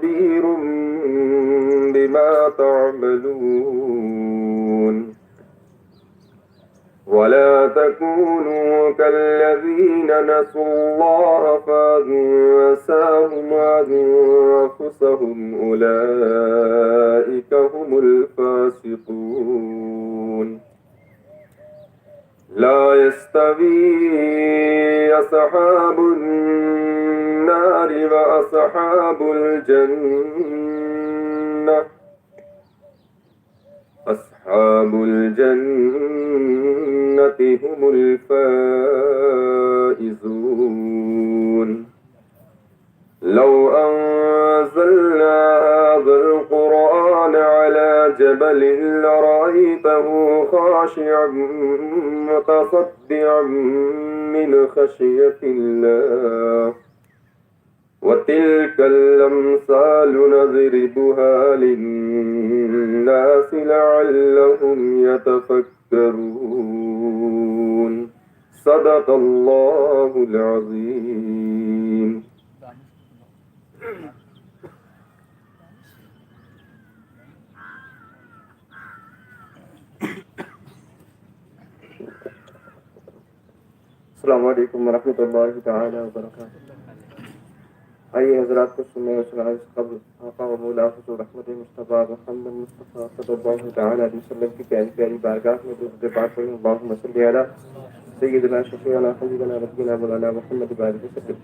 خبير بما تعملون ولا تكونوا كالذين نسوا الله فأنساهم أنفسهم أولئك هم الفاسقون لا يستوي أصحاب النار وأصحاب الجنة أصحاب الجنة هم الفائزون لو أنزلنا هذا القرآن على جبل لرأيته خاشعا متصدعا من خشية الله وتلك الأمثال نضربها للناس لعلهم يتفكرون صدق الله العظيم. السلام علیکم ورحمۃ اللہ تعالی وبرکاتہ. آئیے حضرات کو سنیں قبل آقا و مولا حضور رحمت مصطفیٰ محمد مصطفیٰ صلی اللہ تعالی علیہ وسلم کی پیاری پیاری بارگاہ میں درود پاک پڑھیں. اللہم صلی علی سیدنا شفیعنا حبیبنا ربنا مولانا محمد بارک وسلم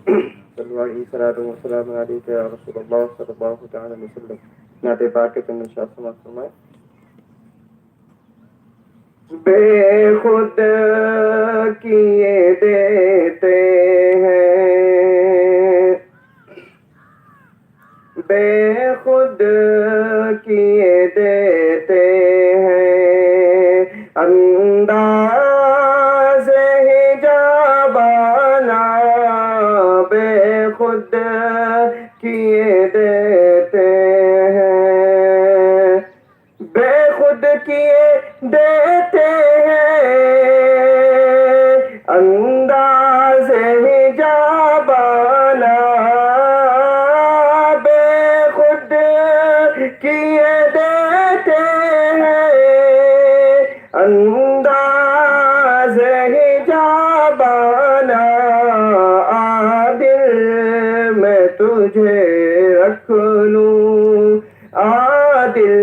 صلی علیہ صلاۃ و سلام علیک یا رسول اللہ صلی اللہ تعالی علیہ وسلم. نعت پاک کے چند ارشاد سماعت فرمائیں. بے خود کیے دیتے ہیں بے خود کیے دیتے ہیں انداز حجابانہ بے خود کیے دیتے ہیں بے خود کیے دیتے ہیں انداز حجابانہ بے خود کیے دیتے ہیں انداز حجابانہ عادل میں تجھے رکھ لوں عادل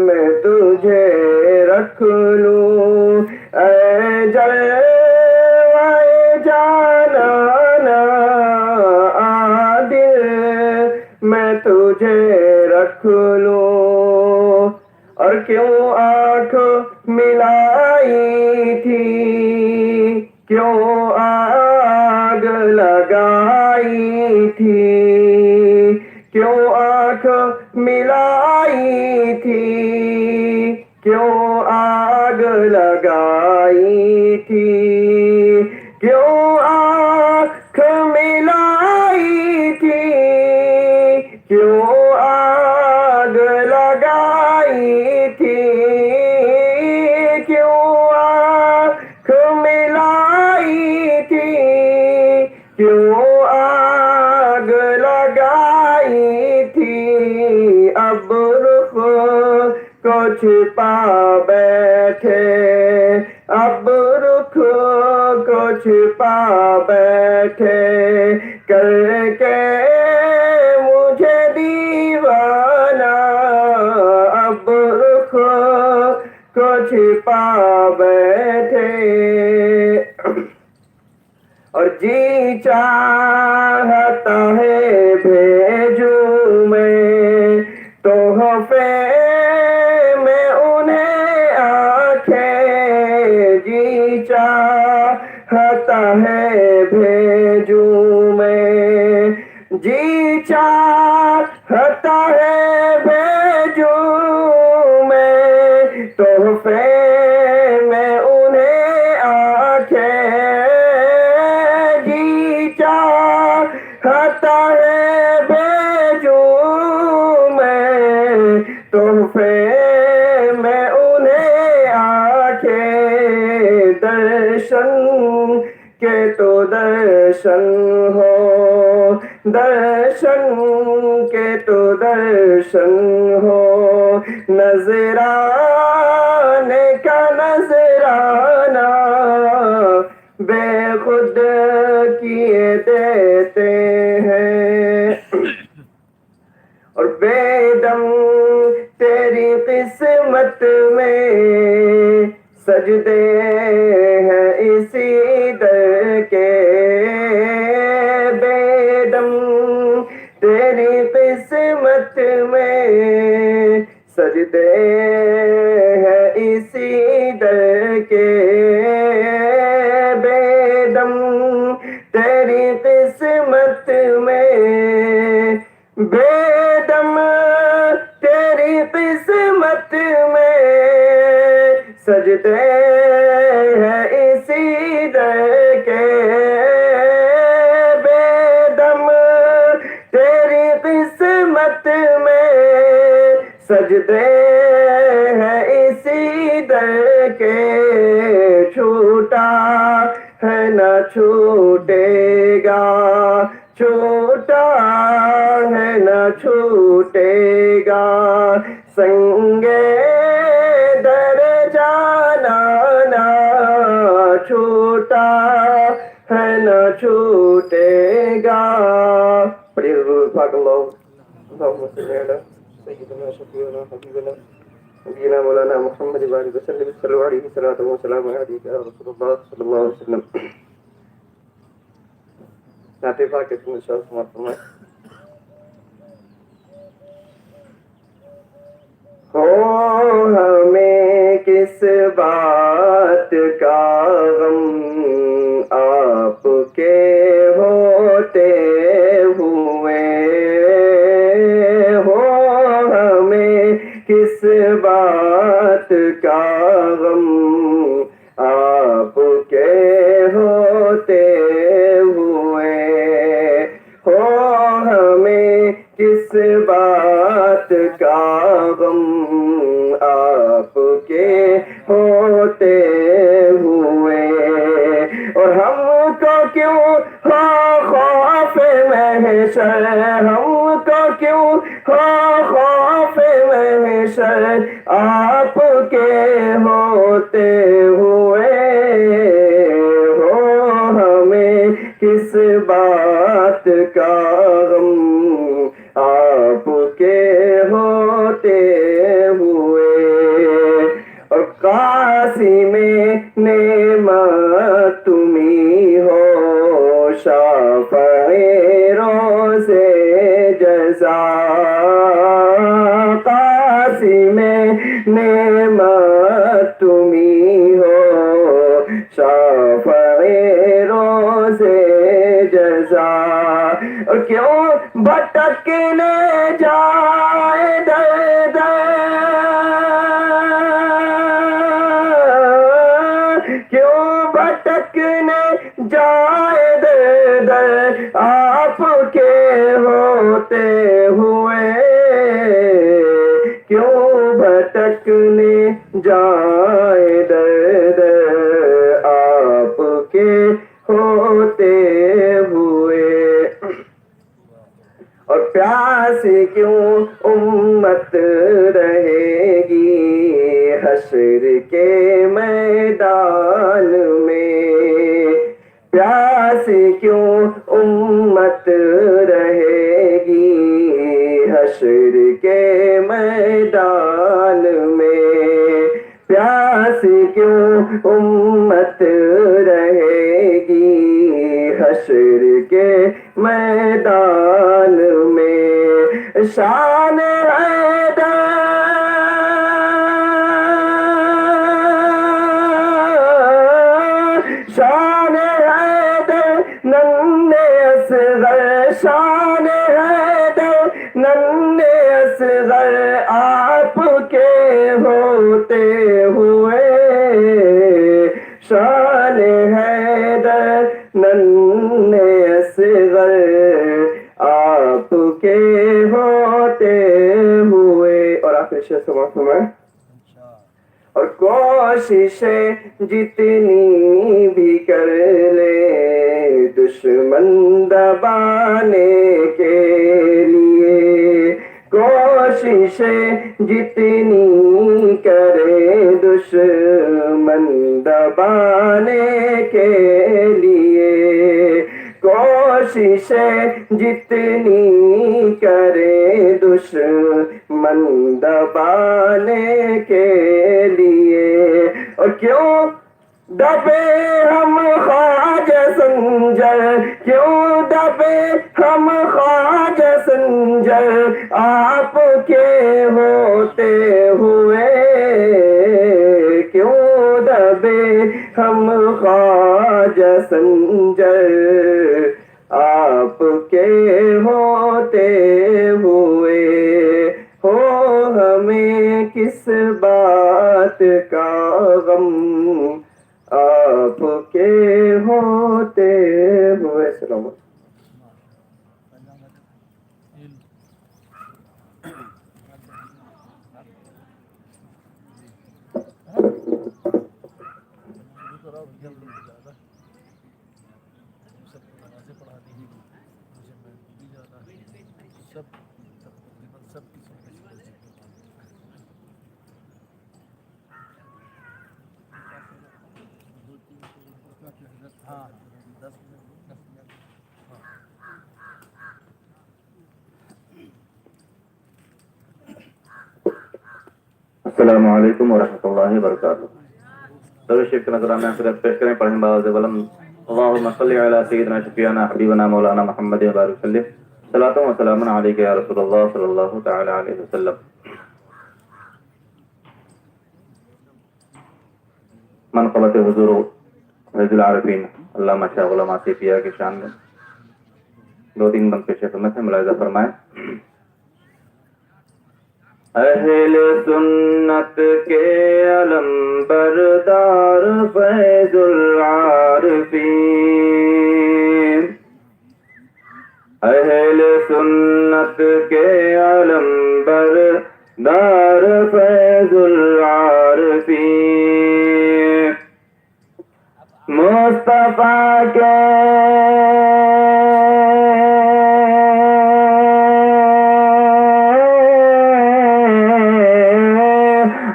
میں تجھے رکھ لوں اے جلوہ جانانا عادل میں تجھے رکھ لوں. اور کیوں آنکھ ملائی تھی کیوں آگ لگائی تھی کیوں آنکھ ملائی تھی کیوں آگ لگائی تھی کیوں آنکھ ملائی تھی کیوں آگ لگائی تھی کیوں آنکھ ملائی تھی کیوں آگ لگائی تھی اب رخ کو چھپا بیٹھے اب رخ کو چھپا بیٹھے کر کے مجھے دیوانہ اب رخ کو چھپا بیٹھے اور جی چاہتا ہے بھیجوں میں تحفے میں انہیں آنکھیں جی چاہتا ہے بھیجوں میں جی چاہتا ہے بھیجوں میں تحفے میں انہیں آنکھیں جی چاہتا ہے بھیجوں میں تحفے میں انہیں آنکھیں درشن کے تو درشن ہو درشن کے تو درشن ہو، نذرانے کا نذرانہ بے خود کیے دیتے ہیں، اور بے دم تیری قسمت میں سجدے ہیں اسی در کے، بے دم تیری قسمت میں سجدے ہیں اسی در کے، بے دم تیری قسمت میں، بے دم تیری قسمت میں سجدے ہیں اسی در کے، بے دم تیری قسمت میں سجدے ہیں اسی در کے، چھوٹا ہے نہ چھوٹے گا، چھوٹا ہے نہ چھوٹے گا، سنگے در جانا نا، چھوٹا ہے نہ چھوٹے گا۔ پڑھیے حضور پاک اللہم صلی علی سیدنا شفیعنا حبیبنا نبینا مولانا محمد وآلہ وسلم صلی اللہ علیہ وسلم علیک یا رسول اللہ صلی اللہ علیہ وسلم۔ نعت پاک کے سن شاہ سماعت فرمائے۔ ہو ہمیں کس بات کا غم آپ کے ہوتے ہوئے، ہو ہمیں کس بات کا غم آپ کے ہوتے ہوئے، ہو ہمیں کس بات کا غم آپ کے ہوتے ہوئے، اور ہم کو کیوں ہو خوف محشر، ہم کو کیوں ہو خوف محشر آپ کے ہوتے ہوئے، ہو ہمیں کس بات کا غم آپ کے ہوتے ہوئے، اور قاسم نعمت تمہیں ہو شافع روز جزا، قاسم نعمت تمہیں ہو شافع روز جزا، اور کیوں بھٹکنے جائے در کیوں بھٹکنے جائے در آپ کے ہوتے ہوئے، کیوں بھٹکنے جائے در آپ کے ہوتے ہوئے، اور پیاس کیوں امت رہے گی حشر کے میدان میں، پیاس کیوں امت رہے گی حشر کے میدان میں، پیاس کیوں امت رہے گی حشر کے میدان میں، شان حیدر شان حیدر ننھے اصغر، شان حیدر ننھے اصغر آپ کے ہوتے ہوئے، شان حیدر ننھے اصغر آپ کے ہوتے ہوئے، اور آخر شعر سماعت فرمائیں۔ اور کوششیں جتنی بھی کر لے دشمن دبانے کے لیے کوششیں جتنی کرے دشمن دبانے کے لیے کوششیں جتنی کرے دشمن دبانے کے لیے اور کیوں دبے ہم خواجہ سنجر کیوں دبے ہم خواجہ سنجر آپ کے ہوتے ہوئے کیوں دبے ہم خواجہ سنجر آپ کے ہوتے ہوئے ہو ہمیں کس بات کا غم آپ کے ہوتے ہوئے. السلام علیکم. السلام علیکم ورحمۃ اللہ وبرکاتہ. درود شریف کا نظرانہ آخرت پیش کریں. پڑھیں باز ولم اللہم صلی علی سیدنا شفیعنا حبیبنا مولانا محمد وبارک وسلم. صلاۃ و سلام علیک یا رسول اللہ صلی اللہ تعالی علیہ وسلم. منقبت حضور رضی العارفین علامہ شاہ غلام آصفیہ کی شان میں 2-3 بند پیش خدمت ہے. ملاحظہ فرمائیں. اہل سنت کے علم بردار فیض العارفین اہل سنت کے علم بردار فیض العارفین مصطفیٰ کے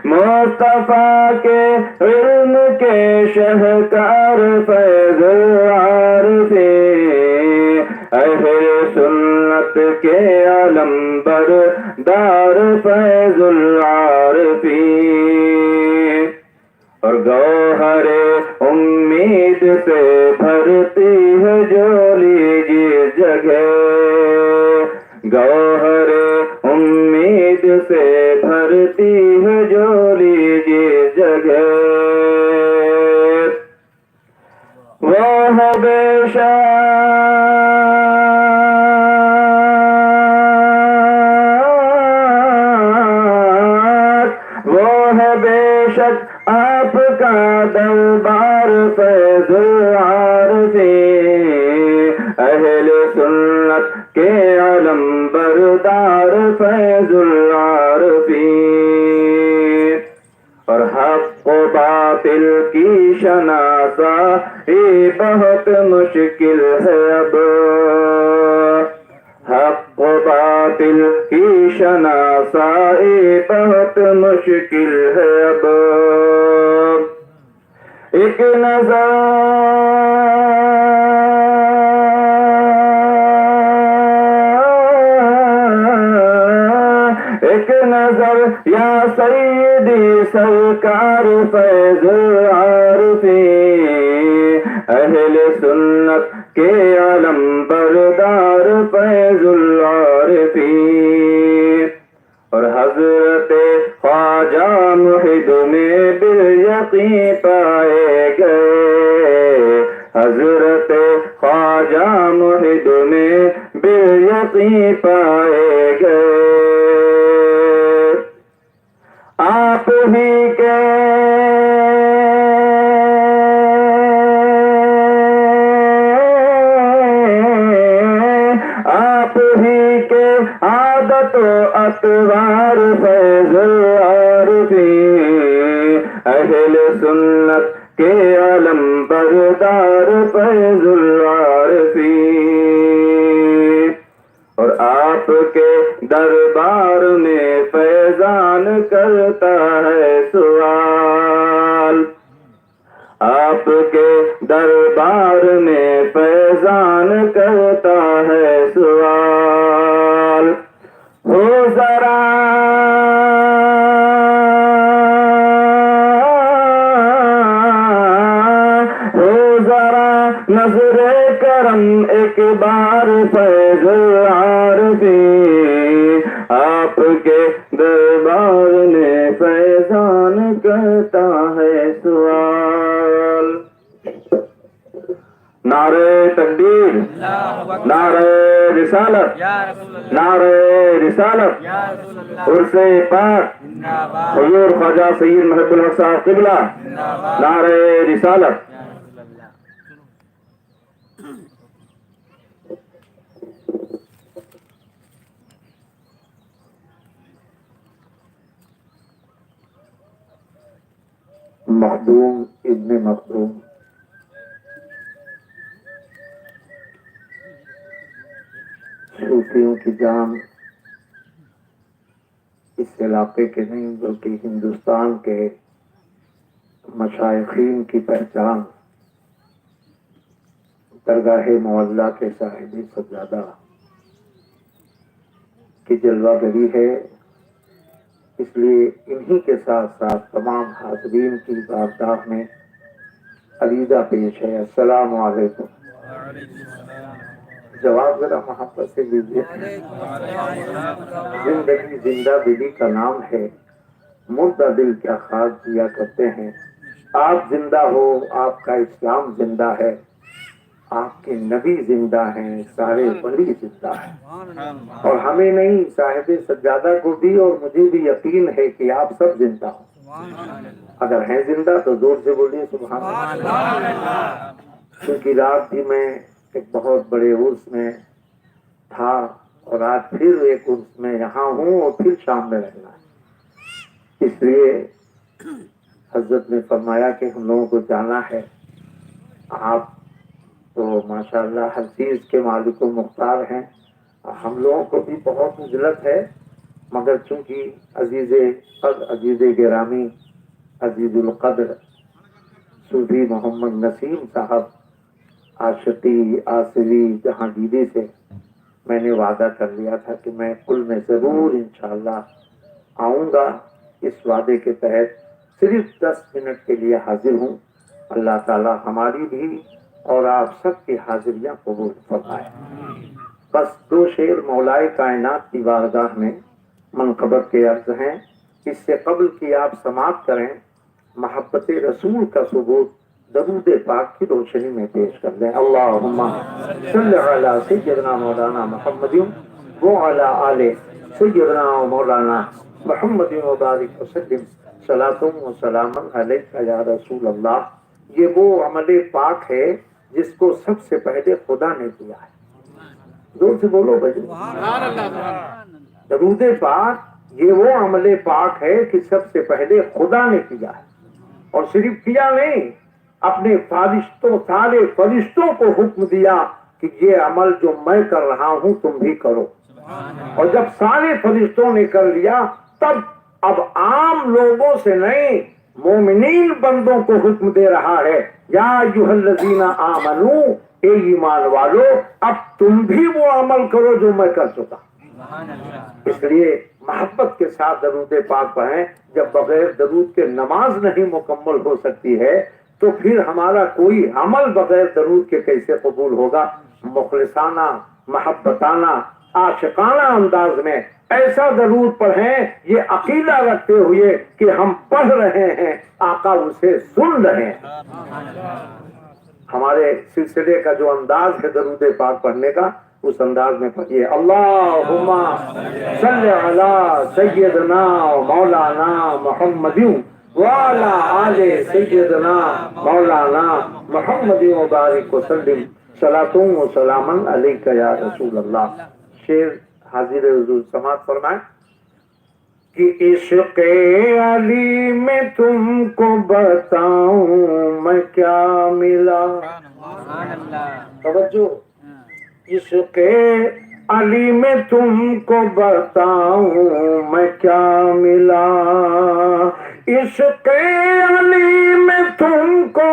مصطفیٰ کے علم کے شہکار فیض العارفین اہل سنت کے علم بردار فیض العارفین اور گوہر امید سے بھرتی ہے جولی جس جگہ گوہر امید سے بھرتی ہے جولی جس جگہ وہ ہے بے شک وہ ہے بے شک آپ کا دربار فیض العارفین اہل سنت کے علم بردار فیض العارفین اور حق و باطل کی شناسائی بہت مشکل ہے اب حق و باطل کی شناسائی بہت مشکل ہے اب ایک نظر یا سیدی سرکار فیض العارفین اہل سنت کے علم بردار فیض العارفین اور حضرت خواجہ محد میں بالیقین پائے گئے حضرت خواجہ محد میں بالیقین پائے گئے آپ ہی کے عادت و اطوار فیض العارفین اہل سنت کے علم بردار فیض العارفین آپ کے دربار میں فیضان کرتا ہے سوال، آپ کے دربار میں فیضان کرتا ہے سوال، ہو ذرا نظر کرم ایک بار فیض عارفی، آپ کے دربار میں فیضان کرتا ہے سوال۔ نعرہ تکبیر، نعرہ رسالت، نعرہ رسالت، عرس پاک، حضور خواجہ سید محب الحق صاحب قبلہ، نعرہ رسالت۔ مخدوم ابن مخدوم صوفیوں کی جان اس علاقے کے نہیں بلکہ ہندوستان کے مشائخین کی پہچان، درگاہ معلیٰ کے صاحب سجادہ کی جلوہ گری ہے، اس لیے انہی کے ساتھ ساتھ تمام حاضرین کی بارگاہ میں عریضہ پیش ہے۔ السلام علیکم۔ جواب ذرا محبت سے دیجیے۔ زندگی زندہ دلی کا نام ہے، مردہ دل کیا خاک دیا کرتے ہیں۔ آپ زندہ ہو، آپ کا اسلام زندہ ہے، آپ کے نبی زندہ ہیں، سارے ولی زندہ ہیں، اور ہمیں نہیں صاحب سجادہ کو بھی اور مجھے بھی یقین ہے کہ آپ سب زندہ ہو۔ اگر ہیں زندہ تو زور سے بولیے سبحان اللہ۔ کیونکہ رات بھی میں ایک بہت بڑے عرس میں تھا اور آج پھر ایک عرس میں یہاں ہوں اور پھر شام میں رہنا ہے، اس لیے حضرت نے فرمایا کہ ہم لوگوں کو جانا ہے۔ آپ تو ماشاءاللہ ہر چیز کے مالک و مختار ہیں، ہم لوگوں کو بھی بہت عجلت ہے، مگر چونکہ عزیز گرامی عزیز القدر صوفی محمد نسیم صاحب عاشقی آصری جہانگیری سے میں نے وعدہ کر لیا تھا کہ میں کل میں ضرور انشاءاللہ آؤں گا، اس وعدے کے تحت صرف 10 منٹ کے لیے حاضر ہوں۔ اللہ تعالی ہماری بھی اور آپ سب کی حاضریاں قبول فرمائے۔ بس 2 شعر مولائے کائنات کی بارگاہ میں منقبت کے عرض ہیں، اس سے قبل کہ آپ سماعت کریں محبت رسول کا ثبوت درود پاک کی روشنی میں پیش کر دیں۔ اللہم صلی علی سیدنا مولانا محمد وعلی آل سیدنا مولانا محمد وبارک وسلم صلاۃ و سلام علیک یا رسول اللہ۔ یہ وہ عمل پاک ہے جس کو سب سے پہلے خدا نے کیا ہے۔ زور سے بولو بھائی، درود پاک یہ وہ عمل پاک ہے کہ سب سے پہلے خدا نے کیا ہے، اور صرف کیا نہیں، اپنے سارے فرشتوں کو حکم دیا کہ یہ عمل جو میں کر رہا ہوں تم بھی کرو، اور جب سارے فرشتوں نے کر لیا تب اب عام لوگوں سے نہیں مومنین بندوں کو حکم دے رہا ہے، یا ایھا الذین آمنو، اے ایمان والو اب تم بھی وہ عمل کرو جو میں کر چکا۔ اس لیے محبت کے ساتھ درود پاک پڑھیں۔ جب بغیر درود کے نماز نہیں مکمل ہو سکتی ہے تو پھر ہمارا کوئی عمل بغیر درود کے کیسے قبول ہوگا؟ مخلصانہ، محبتانہ، عاشقانہ انداز میں ایسا درود پڑھیں، یہ عقیدہ رکھتے ہوئے کہ ہم پڑھ رہے ہیں، آقا اسے سن رہے ہیں۔ ہمارے سلسلے کا جو انداز ہے درود پاک پڑھنے کا، اس انداز میں پڑھیے۔ اللہم صلی علی سیدنا مولانا محمد وعلی آل سیدنا مولانا محمد مبارک وسلم صلاۃ و سلام علیک یا رسول اللہ۔ شعر حاضر حضور سماعت فرمائیں کہ عشق علی میں تم کو بتاؤں میں کیا ملا۔ توجہ، عشق علی میں تم کو بتاؤں میں کیا ملا، عشق علی میں تم کو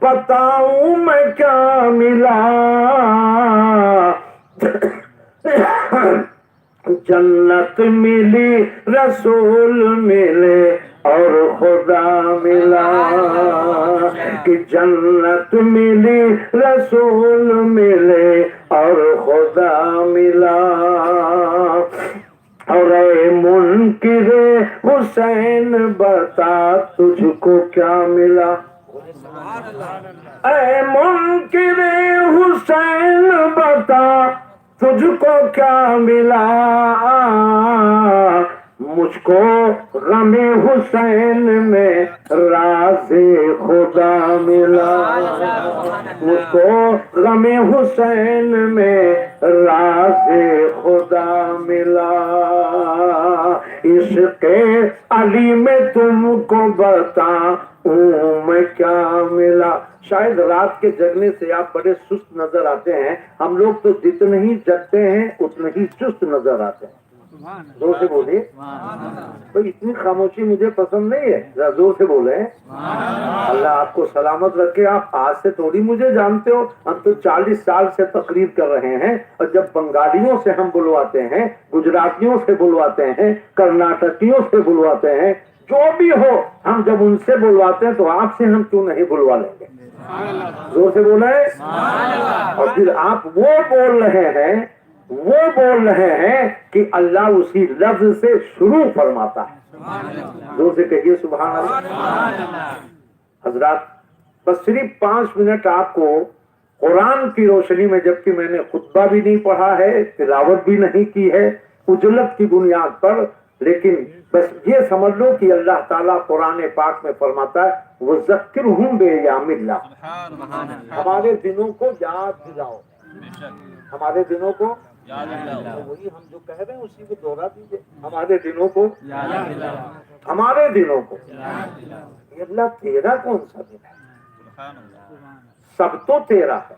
بتاؤں میں کیا ملا، جنت ملی رسول ملے اور خدا ملا، کہ جنت ملی رسول ملے اور خدا ملا، اور اے منکر حسین بتا تجھ کو کیا ملا، اے منکر حسین بتا تجھ کو کیا ملا، مجھ کو غم حسین میں راز خدا ملا، مجھ کو غم حسین میں راز خدا ملا، عشق علی میں تم کو بتاؤں میں کیا ملا۔ شاید رات کے جگنے سے آپ بڑے سست نظر آتے ہیں، ہم لوگ تو جتنے ہی جگتے ہیں اتنے ہی چست نظر آتے ہیں۔ زور سے بولیے، تو اتنی خاموشی مجھے پسند نہیں ہے، ذرا زور سے بولیں۔ اللہ آپ کو سلامت رکھے۔ آپ آج سے تھوڑی مجھے جانتے ہو، ہم تو 40 سال سے تقریر کر رہے ہیں، اور جب بنگالیوں سے ہم بلواتے ہیں، گجراتیوں سے بلواتے ہیں، کرناٹکیوں سے بلواتے ہیں، جو بھی ہو، ہم جب ان سے بلواتے ہیں تو آپ سے ہم کیوں نہیں بلوا لیں گے؟ زور سے بولیں۔ اور پھر آپ وہ بول رہے ہیں کہ اللہ اسی لفظ سے شروع فرماتا ہے۔ زور سے کہیے سبحان اللہ۔ حضرات، بس صرف 5 منٹ آپ کو قرآن کی روشنی میں، جبکہ میں نے خطبہ بھی نہیں پڑھا ہے، تلاوت بھی نہیں کی ہے اجلت کی بنیاد پر، لیکن بس یہ سمجھ لو کہ اللہ تعالیٰ قرآن پاک میں فرماتا ہے وَذَكِّرْهُمْ بِأَيَّامِ اللَّهِ، ہمارے دنوں کو یاد دلاؤ، ہمارے دنوں کو یاد دلاؤ۔ وہی ہم جو کہہ رہے ہیں اسی کو دوہرا دیجیے، ہمارے دنوں کو یاد دلاؤ، ہمارے دنوں کو یاد دلاؤ۔ یہ اللہ تیرا کون سا دن ہے؟ سب تو تیرا ہے،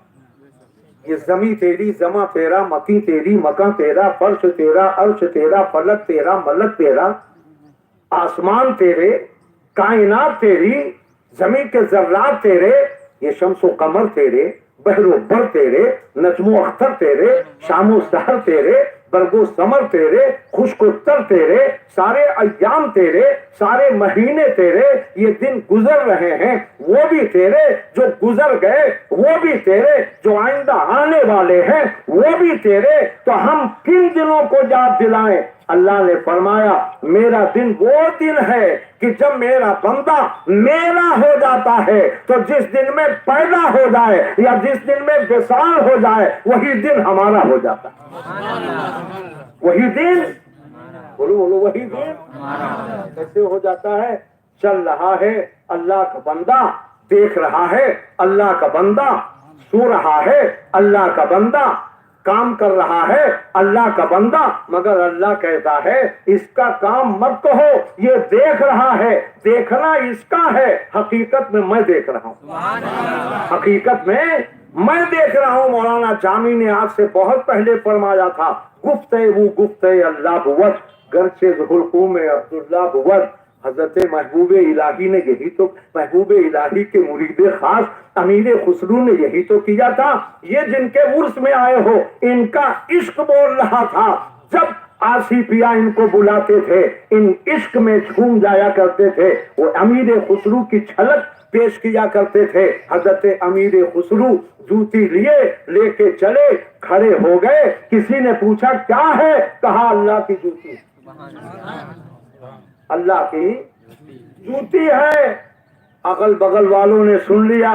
یہ زمیں تیری، زماں تیرا، مکی تیری، مکان تیرا، فرش تیرا، عرش تیرا، فلک تیرا، ملک تیرا، آسمان تیرے، کائنات تیری، زمین کے ذرات تیرے، یہ شمس و قمر تیرے، بحر و بر تیرے، نجم و اختر تیرے، شام و سحر تیرے، برگ و ثمر تیرے، خشک و تر تیرے، سارے ایام تیرے، سارے مہینے تیرے، یہ دن گزر رہے ہیں وہ بھی تیرے، جو گزر گئے وہ بھی تیرے، جو آئندہ آنے والے ہیں وہ بھی تیرے، تو ہم کن دنوں کو یاد دلائیں؟ اللہ نے فرمایا میرا دن وہ دن ہے کہ جب میرا بندہ میرا ہو جاتا ہے، تو جس دن میں پیدا ہو جائے یا جس دن میں وصال ہو جائے وہی دن ہمارا ہو جاتا ہے، وہی دن، بولو بولو، وہی دن کیسے ہو جاتا ہے؟ چل رہا ہے اللہ کا بندہ، دیکھ رہا ہے اللہ کا بندہ، سو رہا ہے اللہ کا بندہ، کام کر رہا ہے اللہ کا بندہ، مگر اللہ کہتا ہے اس کا کام مت کہو، یہ دیکھ رہا ہے، دیکھنا اس کا ہے، حقیقت میں میں دیکھ رہا ہوں، حقیقت میں میں دیکھ رہا ہوں۔ مولانا جامی نے آپ سے بہت پہلے فرمایا تھا گفتے وہ گفتے اللہ بود گرچہ ذوالقوم عبداللہ بود۔ حضرت محبوب الہی نے یہی تو، محبوب الہی کے مرید خاص امیر خسرو نے یہی تو کیا تھا۔ یہ جن کے عرس میں آئے ہو ان کا عشق بول رہا تھا، جب آسی پیا ان کو بلاتے تھے ان عشق میں جھوم جایا کرتے تھے، وہ امیر خسرو کی جھلک پیش کیا کرتے تھے۔ حضرت امیر خسرو جوتی لیے لے کے چلے، کھڑے ہو گئے، کسی نے پوچھا کیا ہے؟ کہا اللہ کی جوتی، اللہ کی جوتی ہے۔ اگل بغل والوں نے سن لیا،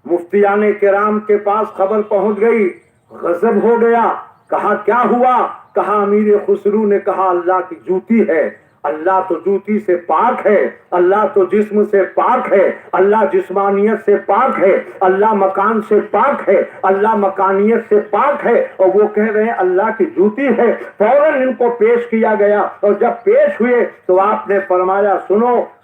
مفتیان کرام کے پاس خبر پہنچ گئی، غضب ہو گیا، کہا کیا ہوا؟ کہا امیر خسرو نے کہا اللہ کی جوتی ہے۔ اللہ تو جوتی سے پاک ہے، اللہ تو جسم سے پاک ہے، اللہ جسمانیت سے پاک ہے، اللہ مکان سے پاک ہے، اللہ مکانیت سے پاک ہے، اور وہ کہہ رہے ہیں اللہ کی جوتی ہے۔ فوراً ان کو پیش کیا گیا، اور جب پیش ہوئے تو آپ نے فرمایا سنو،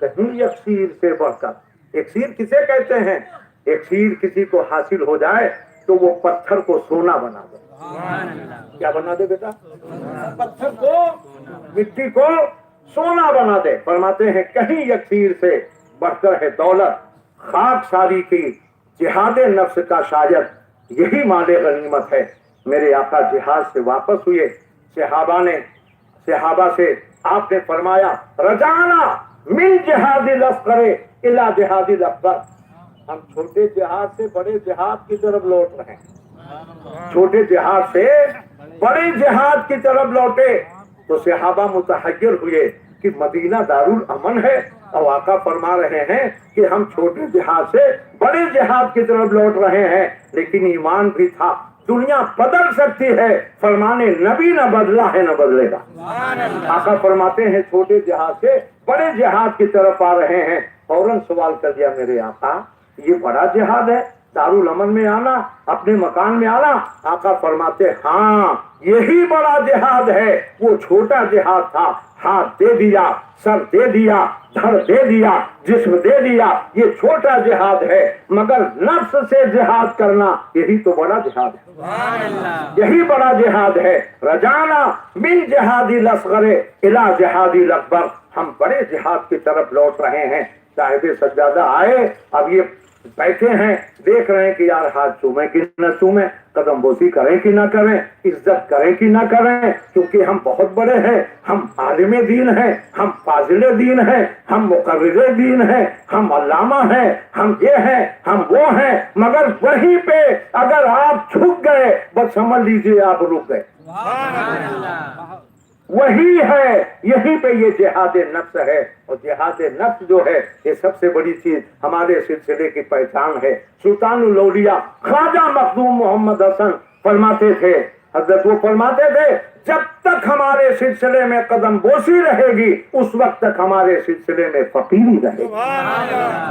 کہیں یکسیر سے بڑھ کر. یکسیر کسے کہتے ہیں؟ یکسیر کسی کو حاصل ہو جائے تو وہ پتھر کو سونا بنا دے. کیا بنا دے بیٹا؟ پتھر کو، مٹی کو سونا بنا دے. فرماتے ہیں کہیں یکسیر سے بڑھ کر ہے دولت خاک ساری کی جہاد نفس کا شاید یہی مال غنیمت ہے. میرے آقا جہاد سے واپس ہوئے. صحابہ سے آپ نے فرمایا رجعنا من جہاد الاسغر الی جہاد الاکبر. ہم چھوٹے جہاد سے بڑے جہاد کی طرف لوٹ رہے ہیں. چھوٹے جہاد سے بڑے جہاد کی طرف لوٹے تو صحابہ متحیر ہوئے کہ مدینہ دارالامن ہے اور آقا فرما رہے ہیں کہ ہم چھوٹے جہاد سے بڑے جہاد کی طرف لوٹ رہے ہیں. لیکن ایمان بھی تھا. دنیا بدل سکتی ہے، فرمانے نبی نہ بدلا ہے نہ بدلے گا. آقا فرماتے ہیں چھوٹے جہاد سے بڑے جہاد کی طرف آ رہے ہیں. فوراً سوال کر دیا میرے آقا یہ بڑا جہاد ہے، دارالامن میں آنا، اپنے مکان میں آنا؟ آقا فرماتے ہاں یہی بڑا جہاد ہے. وہ چھوٹا جہاد تھا، ہاتھ دے دیا، سر دے دیا، دھڑ دے دیا، جسم دے دیا، یہ چھوٹا جہاد ہے. مگر نفس سے جہاد کرنا یہی تو بڑا جہاد ہے. یہی بڑا جہاد ہے. رجعنا من جہاد الاصغر الی جہاد الاکبر. ہم بڑے جہاد کی طرف لوٹ رہے ہیں. صاحب سجادہ آئے، اب یہ بیٹھے ہیں، دیکھ رہے ہیں کہ یار ہاتھ چومیں کہ نہ چومیں، قدم بوسی کریں کہ نہ کریں، عزت کریں کہ نہ کریں، کیونکہ ہم بہت بڑے ہیں. ہم عالم دین ہیں، ہم فاضل دین ہیں، ہم مقرر دین ہیں، ہم علامہ ہیں، ہم یہ ہیں، ہم وہ ہیں. مگر وہیں پہ اگر آپ جھک گئے بس سمجھ لیجئے آپ رک گئے. وہی ہے، یہیں پہ یہ جہاد نفس ہے. اور جہاد نفس جو ہے یہ سب سے بڑی چیز ہمارے سلسلے کی پہچان ہے. سلطان الاولیاء خواجہ مخدوم محمد حسن فرماتے تھے، حضرت وہ فرماتے تھے جب تک ہمارے سلسلے میں قدم بوسی رہے گی اس وقت تک ہمارے سلسلے میں فقیری رہے گی.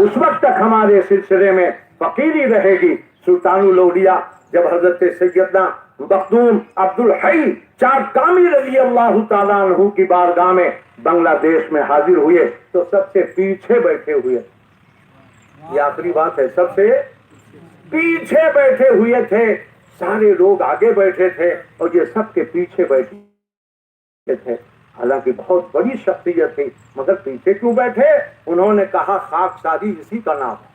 اس وقت تک ہمارے سلسلے میں فقیری رہے گی. سلطان الاولیاء جب حضرت سیدنا مخدوم عبدالحی چاکامی رضی اللہ تعالیٰ عنہ کی بارگاہ میں بنگلہ دیش میں حاضر ہوئے تو سب سے پیچھے بیٹھے ہوئے. یہ آخری بات ہے، سب سے پیچھے بیٹھے ہوئے تھے. سارے لوگ آگے بیٹھے تھے اور یہ سب کے پیچھے بیٹھے تھے. حالانکہ بہت بڑی شخصیت تھی مگر پیچھے کیوں بیٹھے؟ انہوں نے کہا خاک ساری اسی کا نام ہے،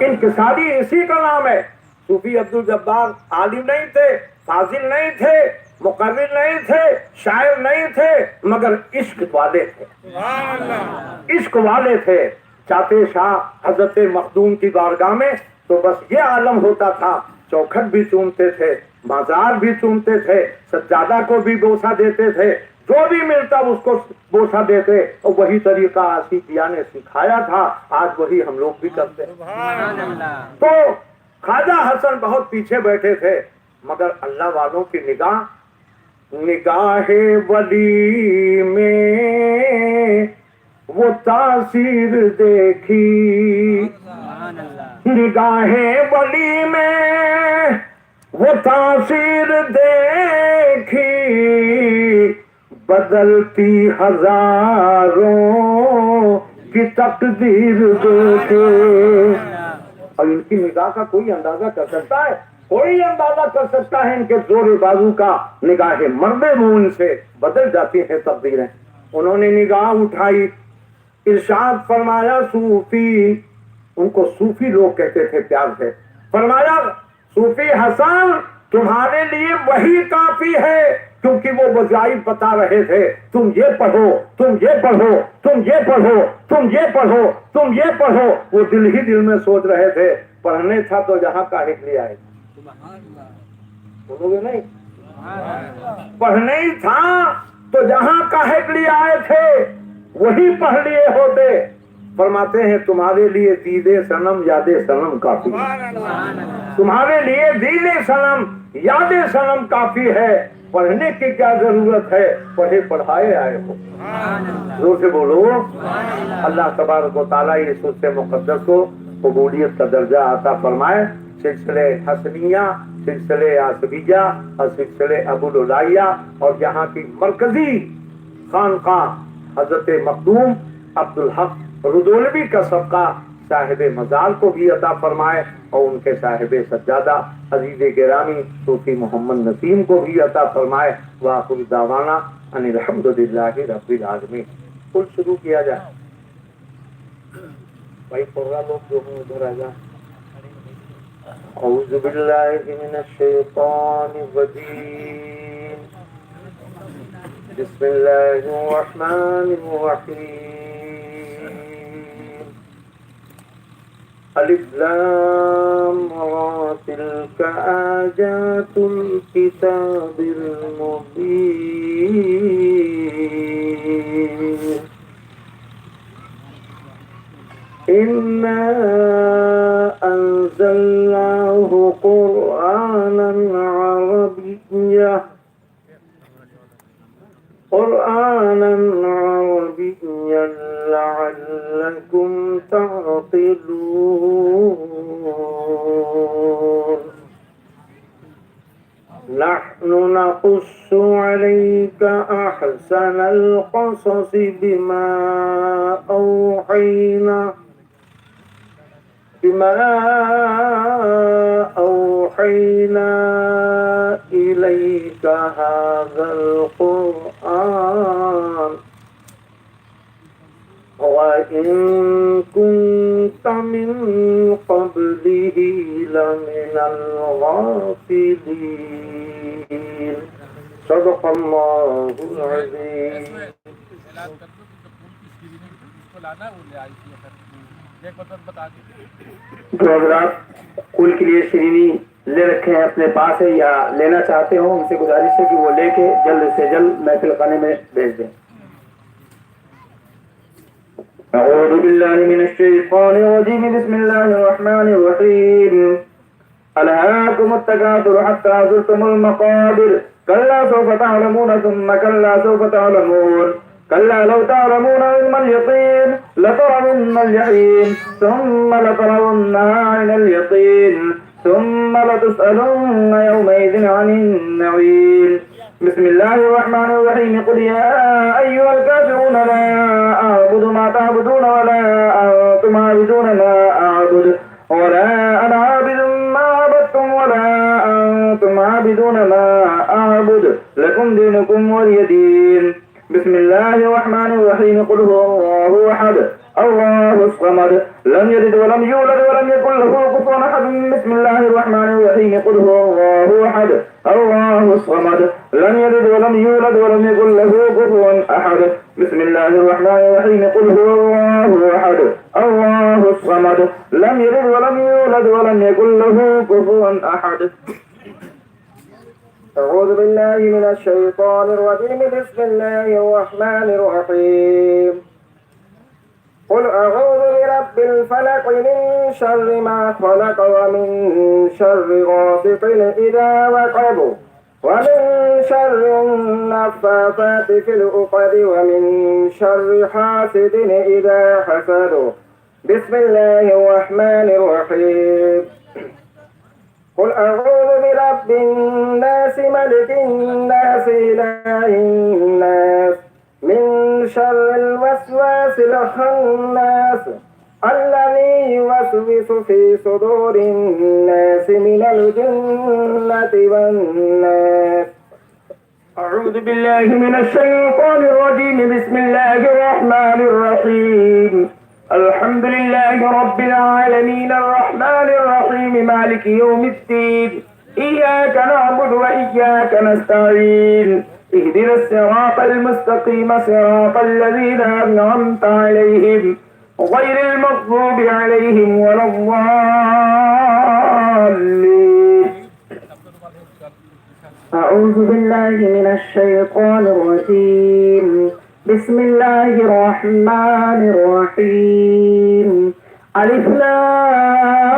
انکساری اسی کا نام ہے. صوفی عبدالجبار عالم نہیں تھے، فاضل نہیں تھے، مقرر نہیں تھے، شاعر نہیں تھے، مگر عشق والے تھے. عشق والے تھے. چاتے شاہ حضرت مخدوم کی بارگاہ میں تو بس یہ عالم ہوتا تھا، چوکھٹ بھی چومتے تھے، بازار بھی چومتے تھے، سجادہ کو بھی بوسہ دیتے تھے، جو بھی ملتا اس کو بوسہ دیتے. اور وہی طریقہ آصفیہ نے سکھایا تھا، آج وہی ہم لوگ بھی کرتے ہیں. تو خواجہ حسن بہت پیچھے بیٹھے تھے مگر اللہ والوں کی نگاہ ولی میں وہ تاثیر دیکھی. نگاہ ولی میں وہ تاثیر دیکھی، بدلتی ہزاروں کی تقدیر دیکھے. اور ان کی نگاہ کا کوئی اندازہ کر سکتا ہے؟ کوئی اندازہ کر سکتا ہے ان کے زور بازو کا؟ نگاہ مرد مومن سے بدل جاتی ہیں تقدیریں. انہوں نے نگاہ اٹھائی، ارشاد فرمایا صوفی، ان کو صوفی لوگ کہتے تھے پیار سے، فرمایا صوفی حسن تمہارے لیے وہی کافی ہے، کیونکہ وہ وظائف بتا رہے تھے تم یہ پڑھو، تم یہ پڑھو، تم یہ پڑھو، تم یہ پڑھو، تم یہ پڑھو. وہ دل ہی دل میں سوچ رہے تھے پڑھنے تھا تو یہاں کاہے کے لیے آئے؟ بولو گے نہیں؟ پڑھنے ہی تھا تو یہاں کاہے کے لیے آئے تھے؟ وہی پڑھ لیے ہوتے. فرماتے ہیں تمہارے لیے دید صنم یاد صنم کافی ہے. تمہارے لیے دید صنم یاد صنم کافی ہے. پڑھنے کی کیا ضرورت ہے؟ پڑھے پڑھائے آئے ہو. زور سے بولو. اللہ تبارک و تعالیٰ اس سے مقدس کو قبولیت کا درجہ عطا فرمائے. سلسلے حسنیہ، سلسلے آصفیہ اور سلسلے ابوالعالیہ اور یہاں کی مرکزی خانقاہ حضرت مخدوم عبدالحق رضولوی کا صدقہ صاحب مزار کو بھی عطا فرمائے اور ان کے صاحب سجادہ عزیز گرامی صوفی محمد نسیم کو بھی عطا فرمائے. وآخر دعوانا ان الحمدللہ رب العالمین. کل شروع کیا جائے. بھائی پورا لوگ جو ہیں ادھر آ جائیں. اعوذ باللہ من الشیطان الرجیم. بسم اللہ الرحمن الرحیم. الف لام را تلک آیات الکتاب المبین. إنا أنزلناه قرآنا عربيا لعلكم تعقلون. نحن نقص عليك أحسن القصص بما أوحينا إليك هذا القرآن وإن كنت من قبله لمن الغافلين. صدق الله العظيم. جو حضرات کل کے لیے شیرینی لے رکھے ہیں اپنے پاس ہے یا لینا چاہتے ہو ان سے گزارش ہے کہ وہ لے کے جلد سے جلد محفل خانے میں بھیج دیں. اعوذ باللہ من الشیطان الرجیم. بسم اللہ الرحمن الرحیم. الہاکم التکاثر حتی زرتم المقابر کلا سوف تعلمون ثم کلا سوف تعلمون كلا لو تعلمون علم اليقين لترون الجحيم ثم لترونها عين اليقين ثم لتسألن يومئذ عن النعيم. بسم الله الرحمن الرحيم. قل يا أيها الكافرون لا أعبد ما تعبدون ولا أنتم عابدون ما أعبد ولا أنا عابد ما عبدتم ولا أنتم عابدون ما أعبد لكم دينكم ولي دين. بسم الله الرحمن الرحيم. قل هو الله أحد الله الصمد لم يلد ولم يولد ولم يكن له كفوا أحد. بسم الله الرحمن الرحيم. قل هو الله أحد الله الصمد لم يلد ولم يولد ولم يكن له كفوا أحد. بسم الله الرحمن الرحيم. قل هو الله أحد الله الصمد لم يلد ولم يولد ولم يكن له كفوا أحد. أعوذ بالله من الشيطان الرجيم. بسم الله الرحمن الرحيم. قل أعوذ برب الفلق من شر ما خلق ومن شر غاسق إذا وقب ومن شر النفاثات في العقد ومن شر حاسد إذا حسد. بسم الله الرحمن الرحيم. قل أعوذ برب الناس ملك الناس إله الناس من شر الوسواس الخناس الذي يوسوس في صدور الناس من الجنة والناس. أعوذ بالله من الشيطان الرجيم. بسم الله الرحمن الرحيم. الحمد لله رب العالمين الرحمن الرحيم مالك يوم الدين إياك نعبد وإياك نستعين اهدنا الصراط المستقيم صراط الذين أنعمت عليهم غير المغضوب عليهم ولا الضالين. أعوذ بالله من الشيطان الرجيم. بسم الله الرحمن الرحيم. ألف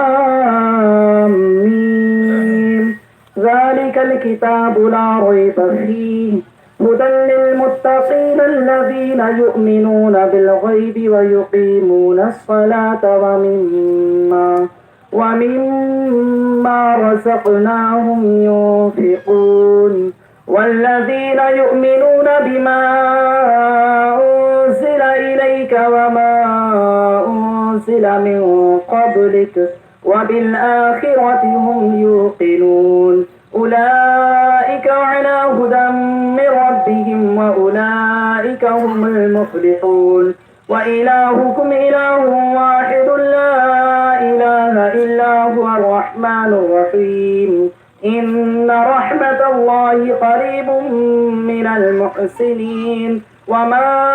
لام ميم. ذلك الكتاب لا ريب فيه هدى للمتقين الذين يؤمنون بالغيب ويقيمون الصلاة ومما رزقناهم ينفقون والذين يؤمنون بما أنزل إليك وما أرسل من قبلك وبالآخرة هم يوقنون أولئك على هدى من ربهم وأولئك هم المفلحون وإلهكم إله واحد لا إله إلا هو الرحمن الرحيم إن رحمة الله قريب من المحسنين وما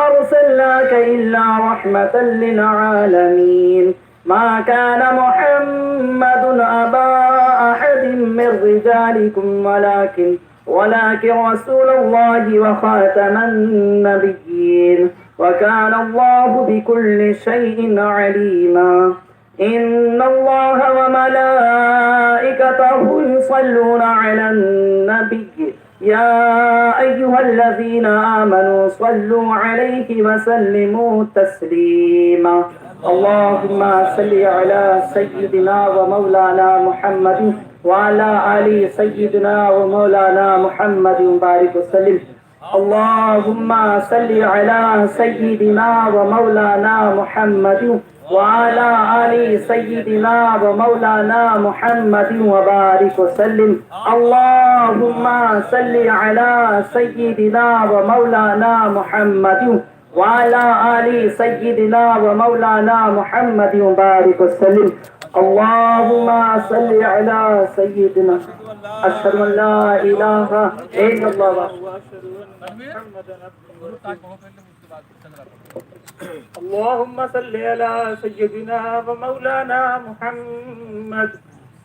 أرسلناك إلا رحمة للعالمين ما كان محمد أبا أحد من رجالكم ولكن رسول الله وخاتم النبيين وكان الله بكل شيء عليما إن الله وملائكته يصلون على النبي يا أيها الذين آمنوا صلوا عليه وسلموا تسليما اللهم صل على سيدنا ومولانا محمد وعلى آل سيدنا ومولانا محمد وبارك وسلم اللهم صل على سيدنا ومولانا محمد وعلى آل سيدنا ومولانا محمد وبارك وسلم اللهم صل على سيدنا ومولانا محمد وعلى آل سيدنا ومولانا محمد وبارك وسلم اللهم صل على سيدنا أشهد أن لا إله إلا الله وأشهد أن محمدا عبده اللهم صل على سيدنا ومولانا محمد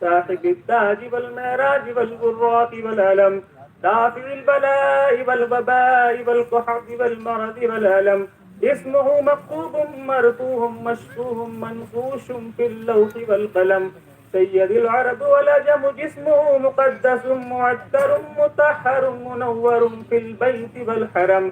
صاحب التاج والمعراج والبراق والألم دافع البلاء والوباء والقحط والمرض والألم اسمه مكتوب مرفوع مشفوع منقوش في اللوح والقلم سيد العرب والعجم جسمه مقدس معطر مطهر منور في البيت والحرم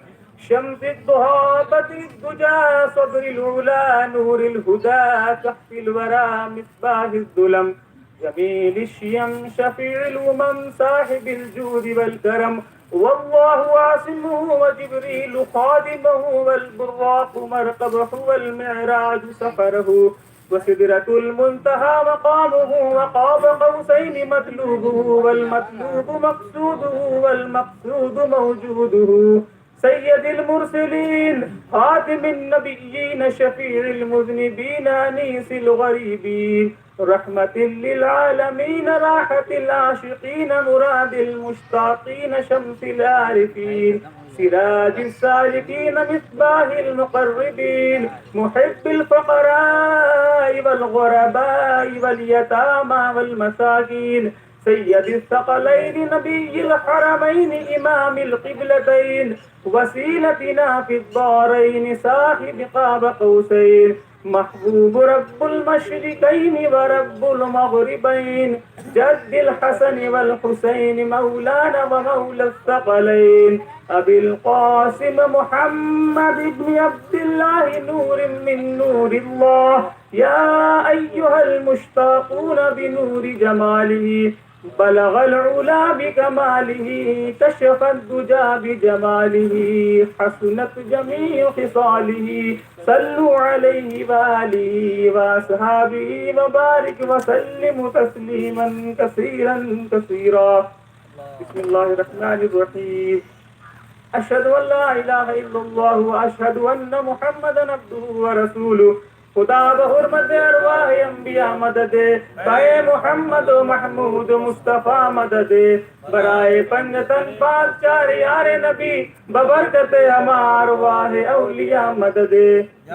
شمس الضحى بدر الدجى صدر العلا نور الهدى كهف الورى مصباح الظلم جميل الشيم شفيع الأمم صاحب الجود والكرم والله عاصمه وجبريل خادمه والبراق مركبه والمعراج سفره وسدرة المنتهى مقامه وقاب قوسين مطلوبه والمطلوب مقصوده والمقصود موجوده سيد المرسلين خاتم النبيين شفيع المذنبين أنيس الغريبين رحمة للعالمين راحة العاشقين مراد المشتاقين شمس العارفين سراج السالكين مصباح المقربين محب الفقراء والغرباء واليتامى والمساكين سيد الثقلين نبي الحرمين إمام القبلتين وسيلتنا في الدارين صاحب قاب قوسين محبوب رب المشرقين ورب المغربين جد الحسن والحسين مولانا ومولى الثقلين أبي القاسم محمد بن عبد الله نور من نور الله يا أيها المشتاقون بنور جماله بلغ العلا بكماله كشف الدجى بجماله حسنت جميع خصاله صلوا عليه وآله وأصحابه وبارك وسلم تسليما كثيرا كثيرا بسم الله الرحمن الرحيم أشهد أن لا إله إلا الله وأشهد أن محمدا عبده ورسوله خدا بحرمت ارواح انبیاء مدد بائے محمد و محمود مصطفیٰ مدد برائے پنجتن پاک چار یار نبی ببرکت ہمار ارواح اولیاء مدد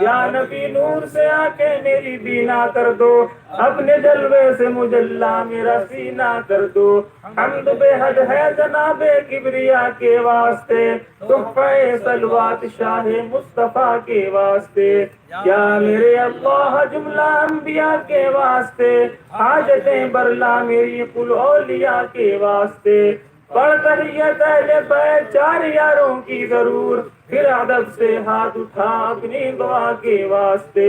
یا نبی نور سے آ کے میری بینا کر دو اپنے جلوے سے مجلا میرا سینہ کر دو حمد بے حد ہے جناب کبریا کے واسطے تحفہ صلوات شاہ مصطفیٰ کے واسطے یا میرے اللہ جملہ انبیاء کے واسطے حاجتیں برلا میری قل اولیاء کے واسطے پڑھ تحیت اہل بیت چار یاروں کی ضرور پھر ادب سے ہاتھ اٹھا اپنی دعا کے واسطے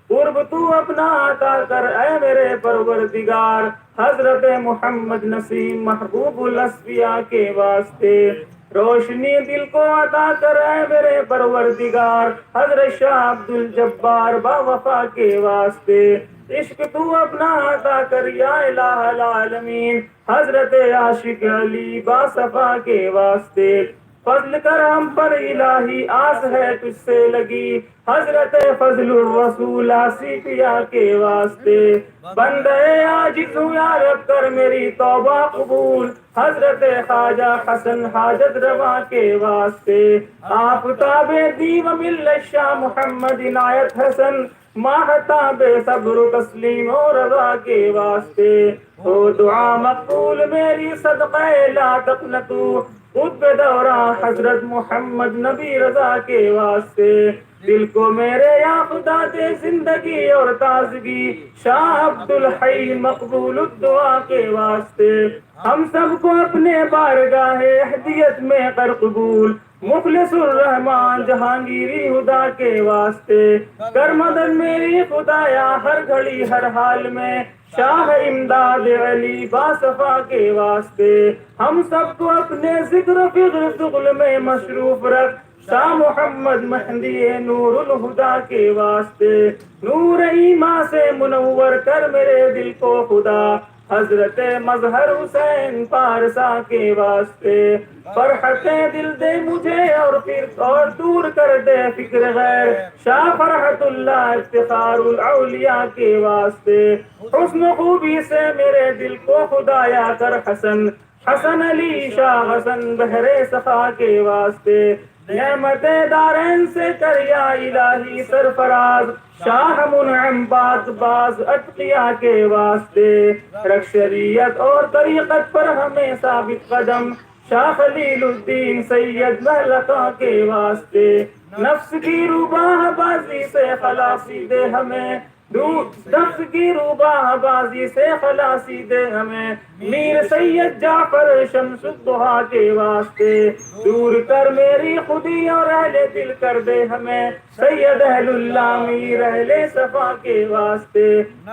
قرب تو اپنا عطا کر اے میرے پروردگار حضرت محمد نسیم محبوب الاسفیاء کے واسطے روشنی دل کو عطا کر اے میرے پروردگار، حضرت شاہ عبد الجبار با وفا کے واسطے عشق تو اپنا عطا کر یا الہ العالمین، حضرت عاشق علی با صفا کے واسطے فضل کر ہم پر الہی، آس ہے تجھ سے لگی، حضرت فضل الرسول آصفیہ کے واسطے بندے عاجز ہوں یا رب کر میری توبہ قبول، حضرت خواجہ حسن حاجت روا کے واسطے آفتاب دین و ملت شاہ محمد عنایت حسن ماہتاب صبر و تسلیم و رضا کے واسطے ہو دعا مقبول میری صدقہ لا تقنطو، خود دورہ حضرت محمد نبی رضا کے واسطے دل کو میرے یا خدا دے زندگی اور تازگی، شاہ عبد الحی مقبول الدعا کے واسطے ہم سب کو اپنے بارگاہ اہدیت میں کر قبول، مخلص الرحمان جہانگیری خدا کے واسطے کر مدد میری خدایا ہر گھڑی ہر حال میں، شاہ امداد علی باصفا کے واسطے ہم سب کو اپنے ذکر و فکر شغل میں مصروف رکھ، شاہ محمد مہدی نور الہدا کے واسطے نور ایمان سے منور کر میرے دل کو خدا، حضرت مظہر حسین پارسا کے واسطے فرحت دل دے مجھے اور دور کر دے فکر غیر، شاہ فرحت اللہ افتخار الاولیاء کے واسطے حسن خوبی سے میرے دل کو خدایا کر حسن، حسن علی شاہ حسن بہرے سخا کے واسطے نعمت دارین سے کر یا الہی سرفراز، شاہ منعم بات باز اتقیا کے واسطے رکھ شریعت اور طریقت پر ہمیں ثابت قدم، شاہ خلیل الدین سید محلقہ کے واسطے نفس کی روباہ بازی سے خلاصی دے ہمیں، نفس کی روباہ بازی سے خلاصی دے ہمیں، میر سید جعفر شمس الضحیٰ کے واسطے دور کر میری خودی اور اہل دل کر دے ہمیں، سید اہل اللہ میر اہل صفا کے واسطے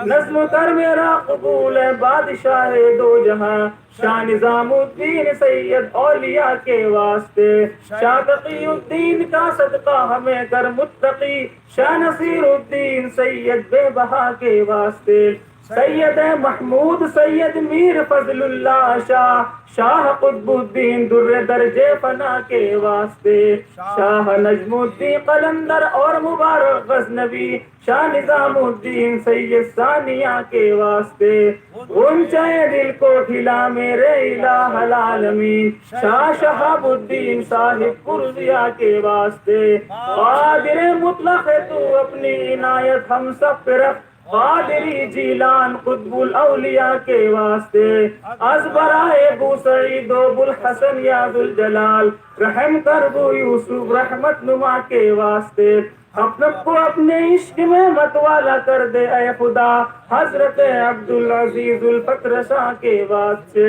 نظم کر میرا قبول ہے بادشاہ دو جہاں، شاہ نظام الدین سید اولیاء کے واسطے شاہ تقی الدین کا صدقہ ہمیں کر متقی، شاہ نصیر الدین سید بے بہا کے واسطے سید محمود سید میر فضل اللہ شاہ، شاہ قطب الدین در درجے فنا کے واسطے شاہ نجم الدین قلندر اور مبارک غزنوی، شاہ نظام الدین سید ثانیہ کے واسطے غنچہ دل کو کھلا میرے الہ العالمین، شاہ شہاب الدین صاحب قرضیہ کے واسطے قادر مطلق ہے تو اپنی عنایت ہم سب پہ رکھ، قادری جیلان قطب الاولیاء کے واسطے از برائے بو سعید و بوالحسن یا ذوالجلال رحم کر بو یوسف رحمت نما کے واسطے اپنے کو اپنے عشق میں متوالا کر دے اے خدا، حضرت عبدالعزیز الفقر شاہ کے واسطے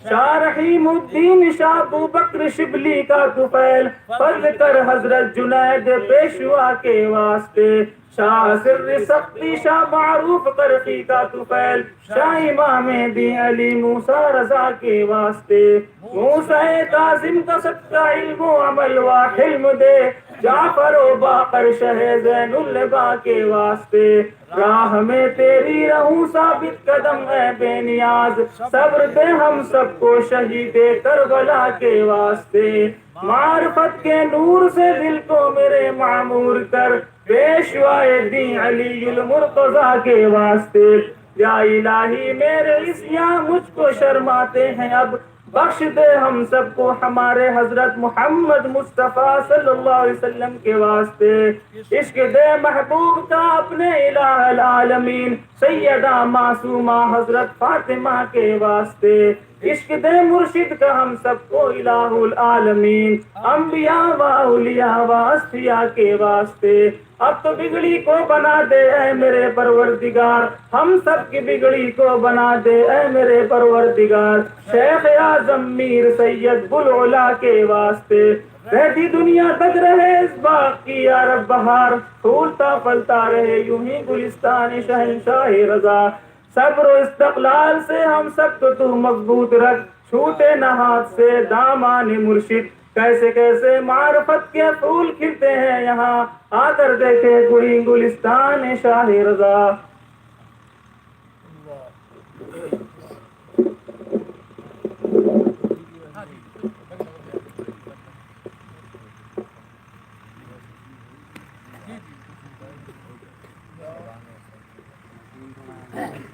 شاہ رحیم الدین شاہ ابو بکر شبلی کا طفیل فضل کر حضرت جنید پیشوا کے واسطے شاہ سر سختی شاہ معروف قرقی کا طفیل شاہ امام دین علی موسیٰ رضا کے واسطے موسیٰ کاظم کا صدقہ علم و عمل و حلم دے، جعفر و باقر شہ زین البا کے واسطے راہ میں تیری رہوں ثابت قدم اے بے نیاز، صبر دے ہم سب کو شہید کربلا کے واسطے معرفت کے نور سے دل کو میرے معمور کر، پیشوائے دین علی المرتضیٰ کے واسطے یا الہی میرے اسیاں مجھ کو شرماتے ہیں، اب بخش دے ہم سب کو ہمارے حضرت محمد مصطفیٰ صلی اللہ علیہ وسلم کے واسطے، عشق دے محبوب کا اپنے الہ العالمین سیدہ معصومہ حضرت فاطمہ کے واسطے، عشق دے مرشد کا ہم سب کو الہ العالمین انبیاء و اولیاء و اصفیاء کے واسطے، اب تو بگڑی کو بنا دے اے میرے پروردگار، ہم سب کی بگڑی کو بنا دے اے میرے پروردگار، شیخ اعظم میر سید بلعلا کے واسطے رہتی دنیا تک رہے اس باغ کی یا رب بہار، پھولتا پھلتا رہے یوں ہی گلستان شہنشاہ رضا، صبر و استقلال سے ہم سب کو تو مضبوط رکھ، چھوٹے نہ ہاتھ سے دامان مرشد، کیسے کیسے معرفت کے پھول کھلتے ہیں یہاں آ کر دیکھے کوئی گلستان شاہ رضا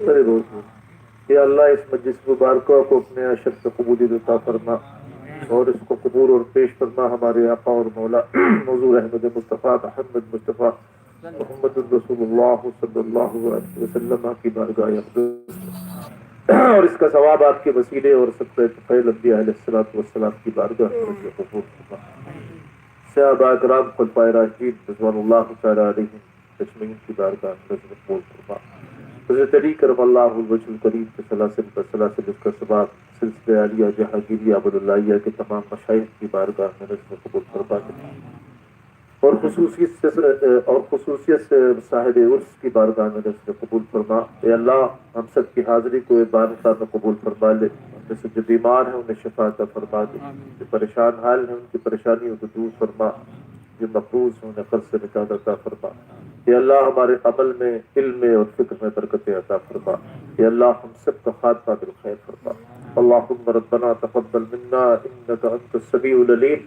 ارے روز یا اللہ اس مجلس مبارکہ کو اپنے اشد قبولیت عطا فرما اور اس کو قبول اور پیش فرما ہمارے آقا اور مولا حضور احمد مصطفیٰ محمد مصطفیٰ محمد رسول اللہ صلی اللہ علیہ وسلم کی بارگاہ اقدس میں، اور اس کا ثواب آپ کے وسیلے اور سب طفیل انبیاء علیہ الصلوۃ والسلام کی بارگاہ میں قبول فرما۔ صحابہ کرام خلفائے راشدین رضوان اللہ تعالی علیہم اجمعین کی بارگاہ میں قبول فرما۔ حضرت علی کرم اللہ وجہ الکریم کے سلاسل کا سلاسل اس کا ثواب سلسلہ عالیہ جہانگیریہ عبد اللہیہ کے تمام مشائخ کی بارگاہ میں نظم قبول فرما دے اور خصوصیت سے صاحب عرس کی بارگاہ میں نظم قبول فرما۔ اے اللہ ہم سب کی حاضری کو بارگاہ میں قبول فرما لے، ہم میں سے جو بیمار ہیں انہیں شفا عطا فرما دے، جو پریشان حال ہیں ان کی پریشانیوں کو دور فرما، جو مقروض ہیں انہیں قرض سے نجات عطا فرما۔ اے اللہ ہمارے عمل میں علم میں اور فکر میں برکتیں عطا فرما۔ اے اللہ ہم سب کا خاتمہ بالخیر فرما۔ اللہم ربنا تقبل منا انک انت السمیع العلیم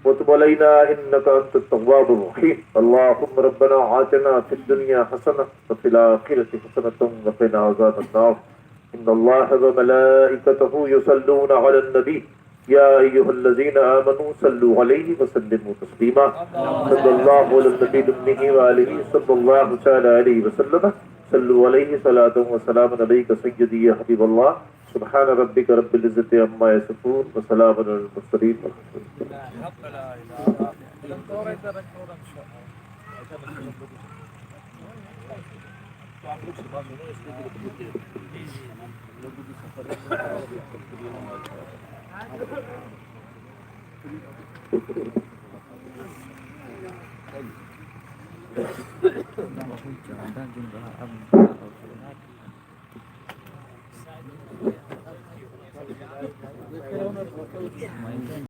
وتب علینا انک انت التواب الرحیم۔ اللہم ربنا آتنا فی الدنیا حسنہ وفی الآخرۃ حسنۃ وقنا عذاب النار۔ ان اللہ وملائکتہ یصلون علی النبی یا ایھا الذین آمنوا صلوا علیہ وسلموا تسلیما۔ صلی اللہ علی النبی الامی وآلہ صلی اللہ تعالی علیہ وسلم۔ صلوا علیہ صلاۃ وسلام علیک سیدی یا حبیب اللہ۔ سبحان ربک رب العزۃ عما یصفون وسلام علی المرسلین والحمد للہ۔